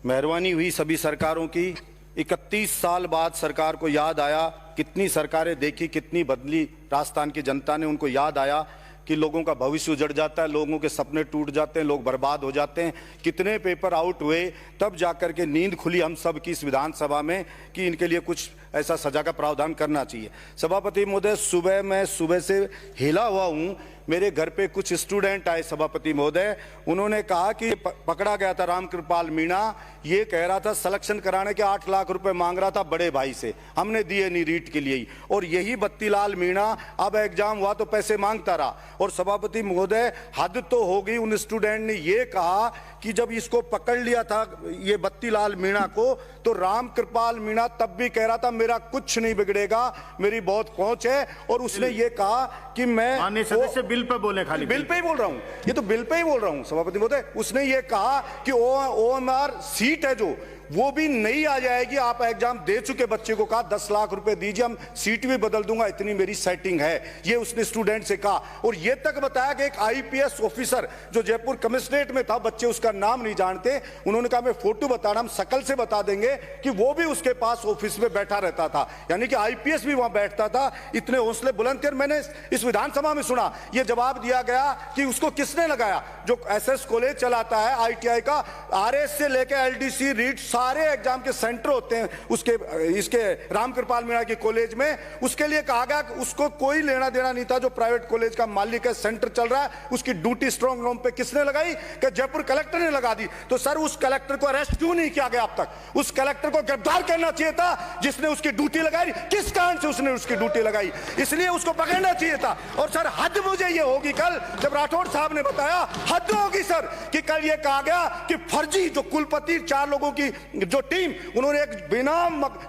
मेहरबानी हुई सभी सरकारों की। 31 साल बाद सरकार को याद आया, कितनी सरकारें देखी, कितनी बदली राजस्थान की जनता ने, उनको याद आया कि लोगों का भविष्य उजड़ जाता है, लोगों के सपने टूट जाते हैं, लोग बर्बाद हो जाते हैं। कितने पेपर आउट हुए, तब जाकर के नींद खुली हम सब की इस विधानसभा में कि इनके लिए कुछ ऐसा सजा का प्रावधान करना चाहिए। सभापति महोदय, मैं सुबह से हिला हुआ हूँ। मेरे घर पे कुछ स्टूडेंट आए सभापति महोदय, उन्होंने कहा कि पकड़ा गया था रामकृपाल मीणा, ये कह रहा था सिलेक्शन कराने के 8 लाख रुपए मांग रहा था बड़े भाई से, हमने दिए नहीं रीट के लिए ही, और यही बत्तीलाल मीणा अब एग्जाम हुआ तो पैसे मांगता रहा। और सभापति महोदय, हद तो हो गई। उन स्टूडेंट ने ये कहा कि जब इसको पकड़ लिया था ये बत्तीलाल मीणा को, तो रामकृपाल मीणा तब भी कह रहा था मेरा कुछ नहीं बिगड़ेगा, मेरी बहुत पहुंच है। और उसने ये कहा कि मैं सदस्य बिल पे बोले, खाली बिल पे ही बोल रहा हूं, ये तो बिल पे ही बोल रहा हूं सभापति महोदय। उसने ये कहा कि OMR सीट है जो वो भी नहीं आ जाएगी, आप एग्जाम दे चुके बच्चे को कहा 10 लाख रुपए दीजिए, हम सीट भी बदल दूंगा, इतनी मेरी सेटिंग है, ये उसने स्टूडेंट से कहा। और ये तक बताया कि एक IPS ऑफिसर जो जयपुर कमिश्नरेट में था, बच्चे उसका नाम नहीं जानते, उन्होंने कहा मैं फोटो बताना, हम शकल से बता देंगे कि वो भी उसके पास ऑफिस में बैठा रहता था, यानी कि IPS भी वहां बैठता था। इतने हौसले बुलंद थे। मैंने इस विधानसभा में सुना, ये जवाब दिया गया कि उसको किसने लगाया, जो SS कॉलेज चलाता है ITI का, RS से लेकर LDC रीट सारे एग्जाम के सेंटर होते हैं उसके इसके रामकृपाल मीणा के कॉलेज में, उसके लिए कहा गया कि उसको कोई लेना देना नहीं था। जो प्राइवेट कॉलेज का मालिक है, सेंटर चल रहा है, उसकी ड्यूटी स्ट्रॉन्ग रूम पे किसने लगाई? कि जयपुर कलेक्टर ने लगा दी। तो सर, उस कलेक्टर को अरेस्ट क्यों नहीं किया गया अब तक? उस कलेक्टर को गिरफ्तार करना चाहिए था जिसने उसकी ड्यूटी लगाई। किस कारण से उसने उसकी ड्यूटी लगाई, इसलिए उसको पकड़ना चाहिए था। और सर, हद मुझे ये होगी, कल जब राठौड़ साहब ने बताया, हद होगी सर कि कल ये कहा गया कि फर्जी जो कुलपति 4 लोगों की जो टीम, उन्होंने एक बिना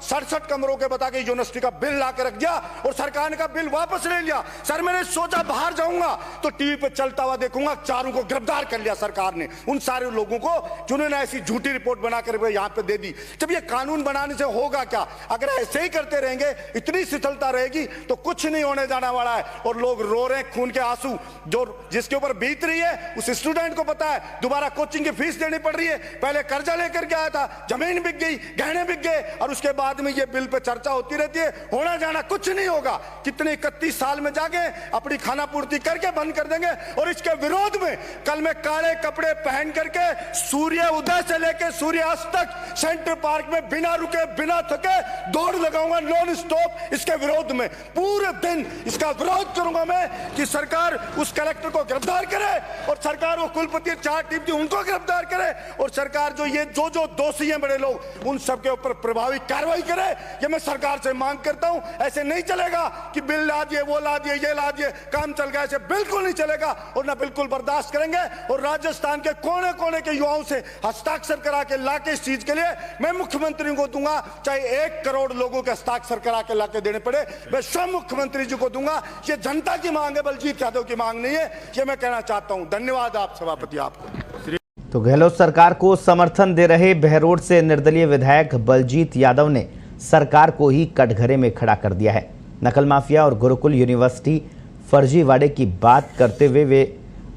67 कमरों के बता के यूनिवर्सिटी का बिल ला के रख दिया और सरकार ने कहा बिल वापस ले लिया। सर, मैंने सोचा बाहर जाऊंगा तो टीवी पे चलता हुआ देखूंगा, 4 को गिरफ्तार कर लिया सरकार ने, उन सारे लोगों को जिन्होंने ऐसी झूठी रिपोर्ट बनाकर यहां पे दे दी। जब ये कानून बनाने से होगा क्या? अगर ऐसे ही करते रहेंगे, इतनी शिथिलता रहेगी तो कुछ नहीं होने जाने वाला है। और लोग रो रहे हैं खून के आंसू, जो जिसके ऊपर बीत रही है उस स्टूडेंट को पता है। दोबारा कोचिंग की फीस देनी पड़ रही है, पहले कर्जा लेकर के आया था, जमीन बिक गई, गहने बिक गए, और उसके बाद में ये बिल पे चर्चा होती रहती है। होना जाना कुछ नहीं होगा। कितने 31 साल में जाके अपनी खाना पूर्ति करके बंद कर देंगे। और इसके विरोध में कल मैं काले कपड़े पहन करके सूर्य उदय से लेकर सूर्य अस्त तक सेंट्रल पार्क में बिना रुके बिना थके दौड़ लगाऊंगा, नॉन स्टॉप। इसके विरोध में पूरे दिन इसका विरोध करूंगा मैं कि सरकार उस कलेक्टर को गिरफ्तार करे, और सरकार वो कुलपति 4 टीम थी उनको गिरफ्तार करे, और सरकार जो ये जो दोषी हैं बड़े लोग, उन सबके ऊपर प्रभावी कार्रवाई करे। ये मैं सरकार से मांग करता हूं। ऐसे नहीं चलेगा कि बिल ला दिए, वो ला दिए, ये ला दिए, काम चल गया, ऐसे बिल्कुल नहीं चलेगा और ना बिल्कुल बर्दाश्त करेंगे। और राजस्थान के कोने कोने के युवाओं से हस्ताक्षर करा के लाके इस चीज के लिए मैं मुख्यमंत्री को दूंगा, चाहे 1 करोड़ लोगों के हस्ताक्षर करा के लाके देने पड़े, मैं स्वयं मुख्यमंत्री जी को दूंगा। ये जनता की मांग है, बलजीत यादव की मांग नहीं है, ये मैं कहना चाहता हूं। धन्यवाद आप सभापति आपको। तो गहलोत सरकार को समर्थन दे रहे बहरोड से निर्दलीय विधायक बलजीत यादव ने सरकार को ही कटघरे में खड़ा कर दिया है। नकल माफिया और गुरुकुल यूनिवर्सिटी फर्जीवाड़े की बात करते हुए वे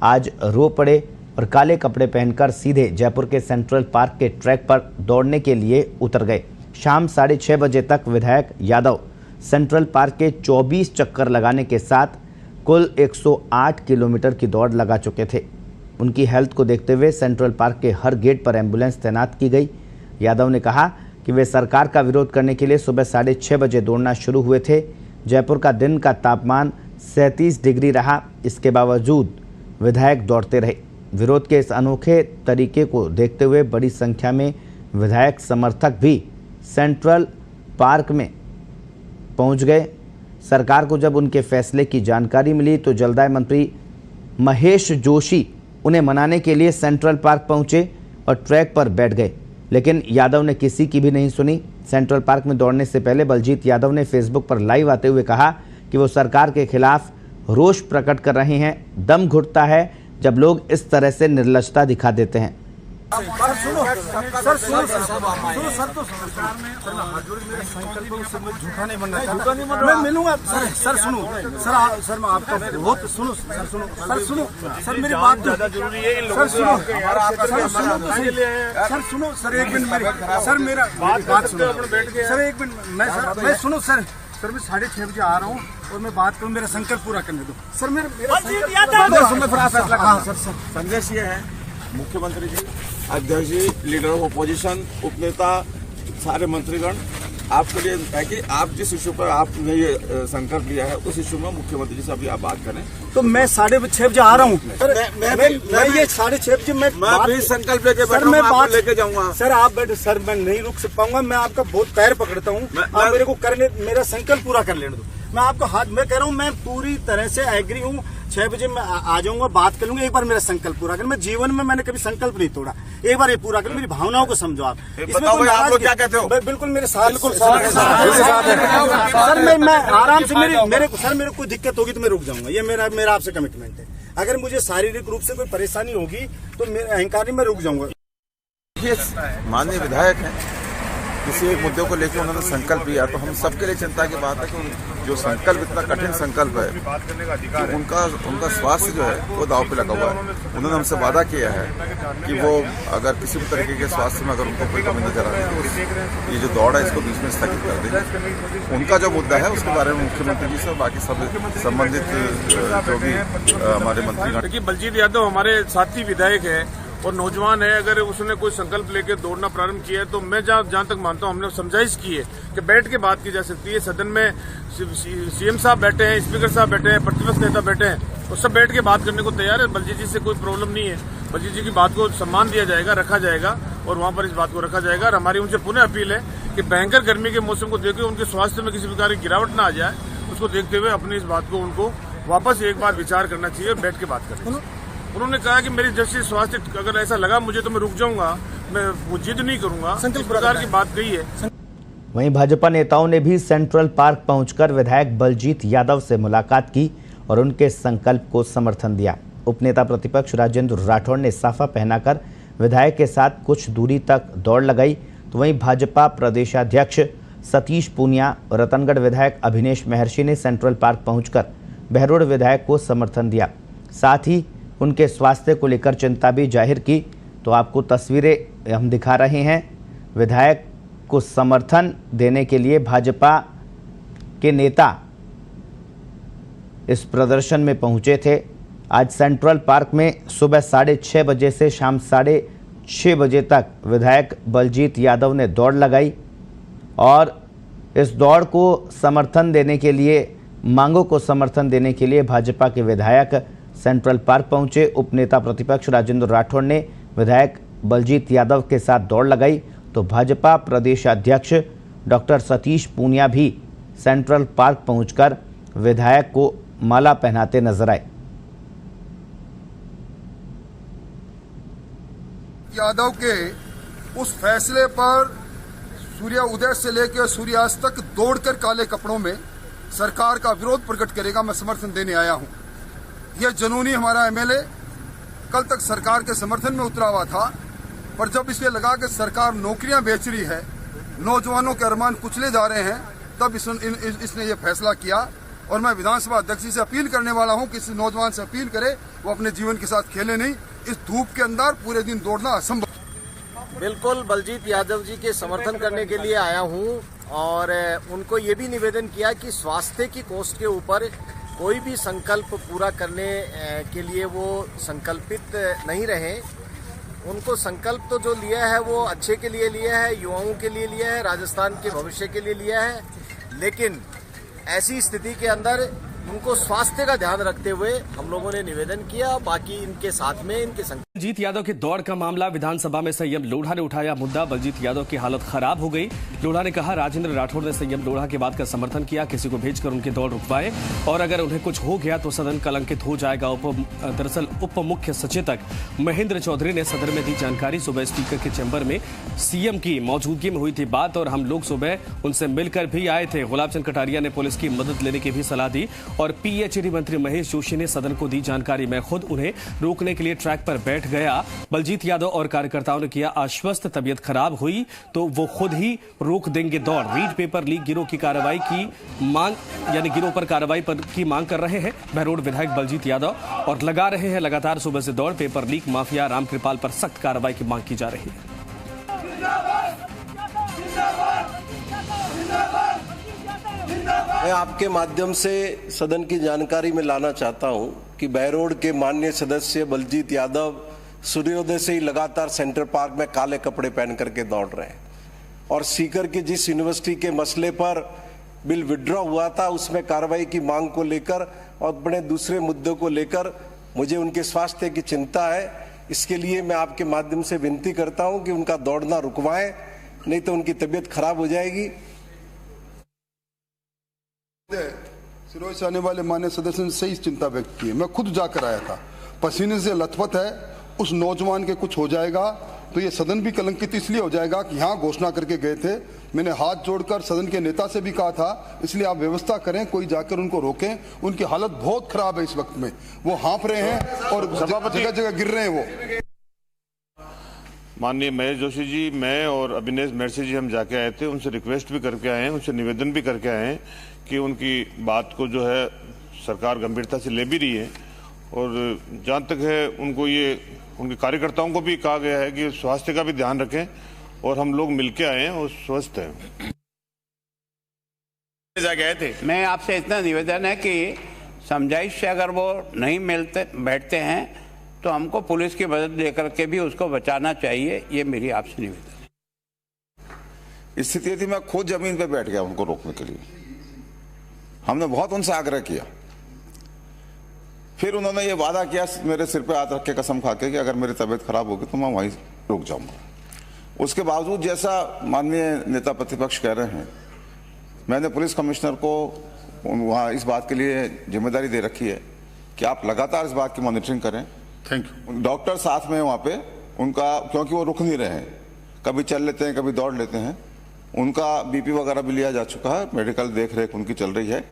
आज रो पड़े और काले कपड़े पहनकर सीधे जयपुर के सेंट्रल पार्क के ट्रैक पर दौड़ने के लिए उतर गए। शाम 6:30 बजे तक विधायक यादव सेंट्रल पार्क के 24 चक्कर लगाने के साथ कुल 108 किलोमीटर की दौड़ लगा चुके थे। उनकी हेल्थ को देखते हुए सेंट्रल पार्क के हर गेट पर एम्बुलेंस तैनात की गई। यादव ने कहा कि वे सरकार का विरोध करने के लिए सुबह 6:30 बजे दौड़ना शुरू हुए थे। जयपुर का दिन का तापमान 37 डिग्री रहा, इसके बावजूद विधायक दौड़ते रहे। विरोध के इस अनोखे तरीके को देखते हुए बड़ी संख्या में विधायक समर्थक भी सेंट्रल पार्क में पहुंच गए। सरकार को जब उनके फैसले की जानकारी मिली तो जलदाय मंत्री महेश जोशी उन्हें मनाने के लिए सेंट्रल पार्क पहुंचे और ट्रैक पर बैठ गए, लेकिन यादव ने किसी की भी नहीं सुनी। सेंट्रल पार्क में दौड़ने से पहले बलजीत यादव ने फेसबुक पर लाइव आते हुए कहा कि वो सरकार के खिलाफ रोष प्रकट कर रहे हैं। दम घुटता है जब लोग इस तरह से निर्लजता दिखा देते हैं। सर सुनो सर तो सरकार में सर मैं हाथ जोड़ के मेरे संकल्प से मैं झूठा नहीं बनना चाहता, मैं मिलूंगा सर सुनो सर मैं आपका बहुत सुनो सर मेरी बात ज्यादा जरूरी है सर सुनो सर एक मिनट मेरी सर मेरा बात सुनो सर एक मिनट मैं सुनो सर मैं 6:30 बजे आ रहा हूँ और मैं बात करूँ, मेरा संकल्प पूरा करने दो सर। मेरा संदेश ये है, मुख्यमंत्री जी, अध्यक्ष जी, लीडर ऑफ अपोजिशन, उपनेता, सारे मंत्रीगण, आपके लिए है कि आप जिस इशू पर आपने ये संकल्प लिया है उस इशू में मुख्यमंत्री जी से अभी आप बात करें। तो मैं 6:30 बजे आ रहा हूँ, मैं ये 6:30 बजे मैं भी संकल्प लेके सर मैं बात लेके जाऊंगा। सर आप बैठे सर, मैं नहीं रुक पाऊंगा, मैं आपका बहुत पैर पकड़ता हूँ, आप मेरे को करने मेरा संकल्प पूरा कर लेने दो। मैं आपको हाथ में कह रहा हूँ, मैं पूरी तरह से एग्री हूँ, 6 बजे मैं आ जाऊंगा, बात कर लूंगा। एक बार मेरा संकल्प पूरा कर, मैं जीवन में मैंने कभी संकल्प नहीं तोड़ा, एक बार ये पूरा कर, मेरी भावनाओं को समझो आप। इसमें आप लोग क्या कहते हो? बिल्कुल मेरे साथ, बिल्कुल सर मैं आराम से मेरे को कोई दिक्कत होगी तो मैं रुक जाऊंगा, ये मेरा आपसे कमिटमेंट है। अगर मुझे शारीरिक रूप से कोई परेशानी होगी तो मेरे अहंकार नहीं, मैं रुक जाऊंगा। माननीय विधायक हैं, किसी एक मुद्दे को लेकर उन्होंने संकल्प लिया तो हम सबके लिए चिंता की बात है कि जो संकल्प इतना कठिन संकल्प है कि उनका स्वास्थ्य जो है वो दांव पे लगा हुआ है। उन्होंने हमसे वादा किया है कि वो अगर किसी भी तरीके के स्वास्थ्य में अगर उनको कोई कमी नजर आ रही है तो ये जो दौड़ है इसको बीच में स्थगित कर देंगे। उनका जो मुद्दा है उसके बारे में मुख्यमंत्री जी से और बाकी सब संबंधित जो भी हमारे मंत्रीगण। देखिए, बलजीत यादव हमारे साथी विधायक है और नौजवान है। अगर उसने कोई संकल्प लेकर दौड़ना प्रारंभ किया है तो मैं जहां तक मानता हूं, हमने समझाइश की है कि बैठ के बात की जा सकती है। सदन में सीएम साहब बैठे हैं, स्पीकर साहब बैठे हैं, प्रतिपक्ष नेता बैठे हैं, तो सब बैठ के बात करने को तैयार है। बलजीत जी से कोई प्रॉब्लम नहीं है, बलजीत जी की बात को सम्मान दिया जाएगा, रखा जाएगा और वहां पर इस बात को रखा जाएगा। और हमारी उनसे पुनः अपील है कि भयंकर गर्मी के मौसम को देखते हुए उनके स्वास्थ्य में किसी प्रकार की गिरावट न आ जाए, उसको देखते हुए अपनी इस बात को उनको वापस एक बार विचार करना चाहिए और बैठ के बात करें। उन्होंने कहा कि मेरी जैसे स्वास्थ्य अगर ऐसा लगा मुझे तो मैं रुक जाऊंगा, मैं वो जिद नहीं करूंगा, इस प्रकार की बात कही है। वहीं भाजपा नेताओं ने भी सेंट्रल पार्क पहुंचकर विधायक बलजीत यादव से मुलाकात की और उनके संकल्प को समर्थन दिया। उपनेता प्रतिपक्ष राजेंद्र राठौड़ ने साफा पहनाकर विधायक के साथ कुछ दूरी तक दौड़ लगाई, तो वहीं भाजपा प्रदेशाध्यक्ष सतीश पूनिया और रतनगढ़ विधायक अभिनेश महर्षि ने सेंट्रल पार्क पहुंचकर बहरोड़ विधायक को समर्थन दिया। साथ ही उनके स्वास्थ्य को लेकर चिंता भी जाहिर की। तो आपको तस्वीरें हम दिखा रहे हैं, विधायक को समर्थन देने के लिए भाजपा के नेता इस प्रदर्शन में पहुंचे थे। आज सेंट्रल पार्क में सुबह 6:30 बजे से शाम 6:30 बजे तक विधायक बलजीत यादव ने दौड़ लगाई और इस दौड़ को समर्थन देने के लिए, मांगों को समर्थन देने के लिए भाजपा के विधायक सेंट्रल पार्क पहुंचे। उपनेता प्रतिपक्ष राजेंद्र राठौड़ ने विधायक बलजीत यादव के साथ दौड़ लगाई, तो भाजपा प्रदेशाध्यक्ष डॉक्टर सतीश पूनिया भी सेंट्रल पार्क पहुंचकर विधायक को माला पहनाते नजर आए। यादव के उस फैसले पर सूर्य उदय से लेकर सूर्यास्त तक दौड़कर काले कपड़ों में सरकार का विरोध प्रकट करेगा, मैं समर्थन देने आया हूं। यह जनूनी हमारा एमएलए कल तक सरकार के समर्थन में उतरा हुआ था, पर जब इसे लगा कि सरकार नौकरियां बेच रही है, नौजवानों के अरमान कुचले जा रहे हैं, तब इसने ये फैसला किया। और मैं विधानसभा अध्यक्ष जी से अपील करने वाला हूं कि इस नौजवान से अपील करे वो अपने जीवन के साथ खेले नहीं, इस धूप के अंदर पूरे दिन दौड़ना असंभव। बिल्कुल बलजीत यादव जी के समर्थन करने के लिए आया हूं और उनको ये भी निवेदन किया कि स्वास्थ्य की कोस्ट के ऊपर कोई भी संकल्प पूरा करने के लिए वो संकल्पित नहीं रहे। उनको संकल्प तो जो लिया है वो अच्छे के लिए लिया है, युवाओं के लिए लिया है, राजस्थान के भविष्य के लिए लिया है, लेकिन ऐसी स्थिति के अंदर उनको स्वास्थ्य का ध्यान रखते हुए हम लोगों ने निवेदन किया। बाकी इनके साथ में इनके बलजीत यादव के दौड़ का मामला विधानसभा में संयम लोढ़ा ने उठाया मुद्दा। बलजीत यादव की हालत खराब हो गई। लोढ़ा ने कहा राजेंद्र राठौड़ ने संयम लोढ़ा के बात का समर्थन किया, किसी को भेजकर उनकी दौड़ रुकवाए और अगर उन्हें कुछ हो गया तो सदन कलंकित हो जाएगा। दरअसल उप मुख्य सचेतक महेंद्र चौधरी ने सदन में दी जानकारी। सुबह स्पीकर के चैम्बर में सीएम की मौजूदगी में हुई थी बात और हम लोग सुबह उनसे मिलकर भी आए थे। गुलाब चंद कटारिया ने पुलिस की मदद लेने की भी सलाह दी और पीएचईडी मंत्री महेश जोशी ने सदन को दी जानकारी। मैं खुद उन्हें रोकने के लिए ट्रैक पर बैठ गया। बलजीत यादव और कार्यकर्ताओं ने किया आश्वस्त, तबीयत खराब हुई तो वो खुद ही रोक देंगे दौड़। रीड पेपर लीक गिरोह की कार्रवाई की मांग, यानी गिरोह पर कार्रवाई की मांग कर रहे हैं बहरोड विधायक बलजीत यादव और लगा रहे हैं लगातार सुबह से दौड़। पेपर लीक माफिया रामकृपाल पर सख्त कार्रवाई की मांग की जा रही है। मैं आपके माध्यम से सदन की जानकारी में लाना चाहता हूं कि बहरोड के माननीय सदस्य बलजीत यादव सूर्योदय से ही लगातार सेंट्रल पार्क में काले कपड़े पहन करके दौड़ रहे हैं और सीकर की जिस यूनिवर्सिटी के मसले पर बिल विड्रॉ हुआ था उसमें कार्रवाई की मांग को लेकर और बड़े दूसरे मुद्दों को लेकर मुझे उनके स्वास्थ्य की चिंता है। इसके लिए मैं आपके माध्यम से विनती करता हूं कि उनका दौड़ना रुकवाएं, नहीं तो उनकी तबीयत खराब हो जाएगी। सिरोही से आने वाले मान्य सदस्य ने सही चिंता व्यक्त की है। मैं खुद जाकर आया था, पसीने से लथपथ है। उस नौजवान के कुछ हो जाएगा तो ये सदन भी कलंकित इसलिए हो जाएगा कि यहाँ घोषणा करके गए थे। मैंने हाथ जोड़कर सदन के नेता से भी कहा था, इसलिए आप व्यवस्था करें, कोई जाकर उनको रोकें। उनकी हालत बहुत खराब है इस वक्त में, वो हाँफ रहे हैं और जगह जगह गिर रहे हैं वो। माननीय महेश जोशी जी, मैं और अभिनेश मेरसी जी हम जाके आए थे, उनसे रिक्वेस्ट भी करके आए हैं, उनसे निवेदन भी करके आए हैं कि उनकी बात को जो है सरकार गंभीरता से ले भी रही है और जहाँ तक है उनको ये उनके कार्यकर्ताओं को भी कहा गया है कि स्वास्थ्य का भी ध्यान रखें और हम लोग मिलके आए हैं और स्वस्थ हैं। गए थे। मैं आपसे इतना निवेदन है कि समझाइश से अगर वो नहीं मिलते बैठते हैं तो हमको पुलिस की मदद लेकर के भी उसको बचाना चाहिए, ये मेरी आपसे निवेदन है। स्थिति थी मैं खुद जमीन पे बैठ गया उनको रोकने के लिए। हमने बहुत उनसे आग्रह किया, फिर उन्होंने ये वादा किया मेरे सिर पे हाथ रख के कसम खा के कि अगर मेरी तबीयत खराब होगी तो मैं वहीं रुक जाऊंगा। उसके बावजूद जैसा माननीय नेता प्रतिपक्ष कह रहे हैं, मैंने पुलिस कमिश्नर को वहाँ इस बात के लिए जिम्मेदारी दे रखी है कि आप लगातार इस बात की मॉनिटरिंग करें। Thank you. डॉक्टर साथ में वहाँ पे उनका, क्योंकि वो रुक नहीं रहे हैं, कभी चल लेते हैं कभी दौड़ लेते हैं, उनका बीपी वगैरह भी लिया जा चुका है, मेडिकल देख रेख उनकी चल रही है।